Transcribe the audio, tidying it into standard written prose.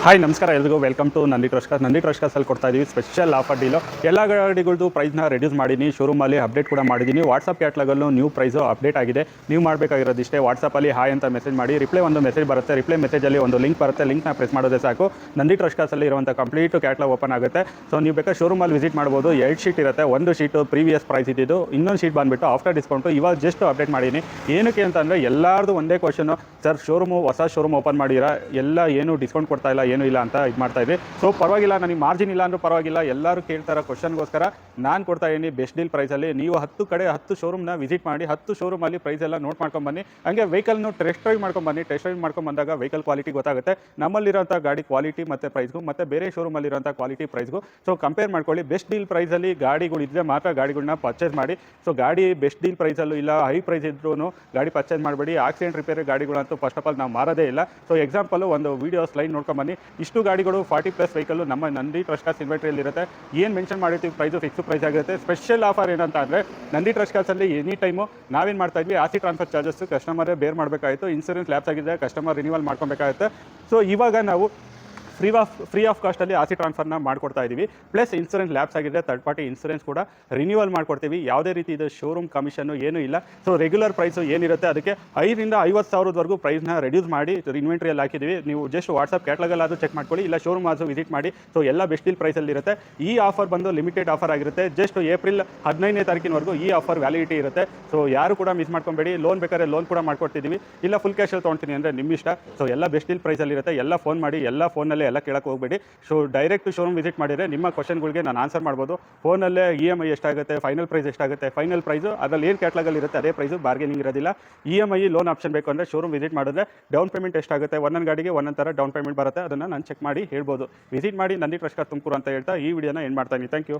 Hi ನಮಸ್ಕಾರ ಎಲ್ರಿಗೂ welcome to Nandi ಟ್ರಸ್ಕಲ್ಲಿ ಕೊಡ್ತಾ ಇದ್ದೀವಿ ಸ್ಪೆಷಲ್ ಆಫರ್ ಡೀಲು. ಎಲ್ಲ ಗಾಡಿಗಳದ್ದು ಪ್ರೈಸ್ನ ರೆಡ್ಯೂಸ್ ಮಾಡಿದ್ದೀನಿ, ಶೋರೂಮಲ್ಲಿ ಅಪ್ಡೇಟ್ ಕೂಡ ಮಾಡಿದ್ದೀನಿ. ವಾಟ್ಸಪ್ ಕ್ಯಾಟ್ಲಾಗಲ್ಲೂ ನ್ಯೂ ಪ್ರೈಸು ಅಪ್ಡೇಟ್ ಆಗಿದೆ. ನೀವು ಮಾಡಬೇಕಾಗಿರೋದಿಷ್ಟೇ, ವಾಟ್ಸಪ್ಪಲ್ಲಿ ಹಾಯ್ ಅಂತ ಮೆಸೇಜ್ ಮಾಡಿ, ಒಂದು ಮೆಸೇಜ್ ಬರುತ್ತೆ. ರಿಪ್ಲೈ ಮೆಸೇಜಲ್ಲಿ ಒಂದು ಲಿಂಕ್ ಬರುತ್ತೆ, ಲಿಂಕ್ನ ಪ್ರೆಸ್ ಮಾಡೋದೇ ಸಾಕು. ನಂದಿ ಟ್ರಸ್ಕಲ್ಲಿ ಇರುವಂಥ ಕಂಪ್ಲೀಟ್ ಕ್ಯಾಟ್ಲಾಗ್ ಓಪನ್ ಆಗುತ್ತೆ. ಸೊ ನೀವು ಬೇಕಾದ್ರೆ ಶೋರೂಮಲ್ಲಿ ವಿಸಿಟ್ ಮಾಡ್ಬೋದು. 2 ಶೀಟ್ ಇರುತ್ತೆ. ಒಂದು ಶೀಟು ಪ್ರೀವಿಯಸ್ ಪ್ರೈಸ್ ಇದ್ದಿದ್ದು, ಇನ್ನೊಂದು ಶೀಟ್ ಬಂದುಬಿಟ್ಟು ಆಫ್ಟರ್ ಡಿಸ್ಕೌಂಟು. ಇವಾಗ ಜಸ್ಟ್ ಅಪ್ಡೇಟ್ ಮಾಡಿದ್ದೀನಿ. ಏನಕ್ಕೆ ಅಂತಂದರೆ ಎಲ್ಲರದು ಒಂದೇ ಕ್ವಶನು, ಸರ್ ಹೊಸ ಶೋರೂಮ್ ಓಪನ್ ಮಾಡಿರಾ, ಎಲ್ಲ ಏನು ಡಿಸ್ಕೌಂಟ್ ಕೊಡ್ತಾ ಇಲ್ಲ, ಏನೂ ಇಲ್ಲ ಅಂತ ಇದು ಮಾಡ್ತಾ ಇದ್ವಿ. ಸೊ ಪರವಾಗಿಲ್ಲ, ನನಗೆ ಮಾರ್ಜಿನ್ ಇಲ್ಲ ಅಂದರೂ ಪರವಾಗಿಲ್ಲ, ಎಲ್ಲರೂ ಕೇಳ್ತಾರೋ ಕ್ವಶನ್ಗೋಸ್ಕರ ನಾನು ಕೊಡ್ತಾ ಇದ್ದೀನಿ ಬೆಸ್ಟ್ ಡೀಲ್ ಪ್ರೈಸಲ್ಲಿ. ನೀವು 10 ಶೋರೂಮ್ನ ವಿಸಿಟ್ ಮಾಡಿ, 10 ಶೋರೂಮಲ್ಲಿ ಪ್ರೈಸ್ ಎಲ್ಲ ನೋಟ್ ಮಾಡ್ಕೊಂಬನ್ನಿ. ಹಂಗೆ ವೆಹಿಕಲ್ನು ಟೆಸ್ಟ್ ಡ್ರೈವ್ ಮಾಡ್ಕೊಂಬನ್ನಿ. ಟೆಸ್ಟ್ ಡ್ರೈವ್ ಮಾಡ್ಕೊಂಬಂದಾಗ ವೆಹಿಕಲ್ ಕ್ವಾಲಿಟಿ ಗೊತ್ತಾಗುತ್ತೆ, ನಮ್ಮಲ್ಲಿರೋಂಥ ಗಾಡಿ ಕ್ವಾಲಿಟಿ ಮತ್ತು ಪ್ರೈಸ್ಗೂ ಮತ್ತು ಬೇರೆ ಶೋರೂಮಲ್ಲಿರೋಂಥ ಕ್ವಾಲಿಟಿ ಪ್ರೈಸ್ಗೂ ಸೊ ಕಂಪೇರ್ ಮಾಡ್ಕೊಳ್ಳಿ. ಬೆಸ್ಟ್ ಡೀಲ್ ಪ್ರೈಸಲ್ಲಿ ಗಾಡಿಗಳಿದ್ದರೆ ಮಾತ್ರ ಗಾಡಿಗಳನ್ನ ಪರ್ಚೇಸ್ ಮಾಡಿ. ಸೊ ಗಾಡಿ ಬೆಸ್ಟ್ ಡೀಲ್ ಪ್ರೈಸಲ್ಲೂ ಇಲ್ಲ, ಹೈ ಪ್ರೈಸ್ ಇದ್ರೂ ಗಾಡಿ ಪರ್ಚೇಸ್ ಮಾಡಬೇಡಿ. ಆಕ್ಸಿಡೆಂಟ್ ರಿಪೇರಿ ಗಾಡಿಗಳಂತೂ ಫಸ್ಟ್ ಆಫ್ ಆಲ್ ನಾವು ಮಾರೋದೇ ಇಲ್ಲ. ಸೊ ಎಕ್ಸಾಂಪಲು ಒಂದು ವೀಡಿಯೋ ಸ್ಲೈಡ್ ನೋಡ್ಕೊಂಬನ್ನಿ. ಇಷ್ಟು ಗಾಡಿಗಳು 40+ ವೆಹಿಕಲ್ಲು ನಮ್ಮ ನಂದಿ ಟ್ರಸ್ಕರ್ಸ್ ಇನ್ವೆಂಟ್ರಿಯಲ್ಲಿ ಇರುತ್ತೆ. ಏನು ಮೆನ್ಷನ್ ಮಾಡಿರ್ತೀವಿ ಪ್ರೈಸು ಫಿಕ್ಸ್ ಪ್ರೈಸ್ ಆಗಿರುತ್ತೆ. ಸ್ಪೆಷಲ್ ಆಫರ್ ಏನಂತ ಅಂದರೆ, ನಂದಿ ಟ್ರಸ್ಕರ್ಸಲ್ಲಿ ಎನಿ ಟೈಮು ನಾವೇನು ಮಾಡ್ತಾ ಇದ್ವಿ, ಆಸಿ ಟ್ರಾನ್ಸ್ಫರ್ ಚಾರ್ಜಸ್ ಕಸ್ಟಮರೇ ಬೇರ್ ಮಾಡಬೇಕಾಯಿತು. ಇನ್ಸೂರೆನ್ಸ್ ಲ್ಯಾಪ್ಸ್ ಆಗಿದೆ, ಕಸ್ಟಮರ್ ರಿನ್ಯೂವಲ್ ಮಾಡ್ಕೊಬೇಕಾಗುತ್ತೆ. ಸೊ ಇವಾಗ ನಾವು ಫ್ರೀ ಆಫ್ ಕಾಸ್ಟಲ್ಲಿ ಆಸಿ ಟ್ರಾನ್ಸ್ಫರ್ನ ಮಾಡ್ಕೊಡ್ತಾ ಇದ್ದೀವಿ. ಪ್ಲಸ್ ಇನ್ಸೂರೆನ್ಸ್ ಲ್ಯಾಪ್ಸ್ ಆಗಿದೆ, ಥರ್ಡ್ ಪಾರ್ಟಿ ಇನ್ಸೂರೆನ್ಸ್ ಕೂಡ ರಿನ್ಯೂವಲ್ ಮಾಡ್ಕೊಡ್ತೀವಿ. ಯಾವುದೇ ರೀತಿ ಇದು ಶೋರೂಮ್ ಕಮಿಷನ್ನು ಏನೂ ಇಲ್ಲ. ಸೊ ರೆಗ್ಯುಲರ್ ಪ್ರೈಸು ಏನಿರುತ್ತೆ ಅದಕ್ಕೆ 5,000 ರಿಂದ 50,000ವರೆಗೂ ಪ್ರೈಸ್ನ ರೆಡ್ಯೂಸ್ ಮಾಡಿ ಇನ್ವೆಂಟ್ರಿಯಲ್ಲಿ ಹಾಕಿದ್ದೀವಿ. ನೀವು ಜಸ್ಟ್ ವಾಟ್ಸಪ್ ಕ್ಯಾಟ್ಲಾಗಲ್ಲಾದರೂ ಚೆಕ್ ಮಾಡ್ಕೊಳ್ಳಿ, ಇಲ್ಲ ಶೋರೂಮ್ ಆದರೂ ವಿಸಿಟ್ ಮಾಡಿ. ಸೊ ಎಲ್ಲ ಬೆಸ್ಟ್ ಡೀಲ್ ಪ್ರೈಸಲ್ಲಿ ಇರುತ್ತೆ. ಈ ಆಫರ್ ಬಂದು ಲಿಮಿಟೆಡ್ ಆಫರ್ ಆಗಿರುತ್ತೆ. ಜಸ್ಟ್ ಏಪ್ರಿಲ್ 15ನೇ ತಾರೀಕಿನವರೆಗೂ ಈ ಆಫರ್ ವ್ಯಾಲಿಡಿಟಿ ಇರುತ್ತೆ. ಸೊ ಯಾರು ಕೂಡ ಮಿಸ್ ಮಾಡ್ಕೊಬೇಡಿ. ಲೋನ್ ಬೇಕಾದ್ರೆ ಲೋನ್ ಕೂಡ ಮಾಡ್ಕೊಡ್ತಿದ್ದೀವಿ, ಇಲ್ಲ ಫುಲ್ ಕ್ಯಾಶಲ್ಲಿ ತೊಗೊಳ್ತೀನಿ ಅಂದರೆ ನಿಮ್ಮ ಇಷ್ಟ. ಸೊ ಎಲ್ಲ ಬೆಸ್ಟ್ ಡೀಲ್ ಪ್ರೈಸಲ್ಲಿ ಇರುತ್ತೆ. ಎಲ್ಲ ಫೋನ್ ಮಾಡಿ, ಎಲ್ಲ ಫೋನಲ್ಲೇ ಎಲ್ಲ ಕೇಳಕ್ಕೆ ಹೋಗಬೇಡಿ. ಸೊ ಡೈರೆಕ್ಟ್ ಶೋರೂಮ್ ವಿಸಿಟ್ ಮಾಡಿದರೆ ನಿಮ್ಮ ಕ್ವಶನ್ಗಳಿಗೆ ನಾನು ಆನ್ಸರ್ ಮಾಡ್ಬೋದು. ಫೋನಲ್ಲೇ EMI ಎಷ್ಟಾಗುತ್ತೆ, ಫೈನಲ್ ಪ್ರೈಸ್ ಎಷ್ಟಾಗುತ್ತೆ, ಫೈನಲ್ ಪ್ರೈಸು ಅದರಲ್ಲಿ ಏನು ಕ್ಯಾಟ್ಲಾಗಲ್ಲಿ ಇರುತ್ತೆ ಅದೇ ಪ್ರೈಸು, ಬಾರ್ಗೇನಿಂಗ್ ಇರೋದಿಲ್ಲ. EMI ಲೋನ್ ಆಪ್ಷನ್ ಬೇಕು ಅಂದರೆ ಶೋರೂಮ್ ವಿಸಿಟ್ ಮಾಡಿದ್ರೆ ಡೌನ್ ಪೇಮೆಂಟ್ ಎಷ್ಟಾಗುತ್ತೆ, ಒಂದೊಂದು ಗಾಡಿಗೆ ಒಂದೊಂದು ಥರ ಡೌನ್ ಪೇಮೆಂಟ್ ಬರುತ್ತೆ, ಅದನ್ನು ನಾನು ಚೆಕ್ ಮಾಡಿ ಹೇಳ್ಬೋದು. ವಿಸಿಟ್ ಮಾಡಿ ನಂದಿ ಟ್ರಸ್ಕರ್ ತುಮಕೂರು ಅಂತ ಹೇಳ್ತಾ ಈ ವಿಡಿಯೋನ ಎಂಡ್ ಮಾಡ್ತಾಯಿದ್ದೀನಿ. Thank you.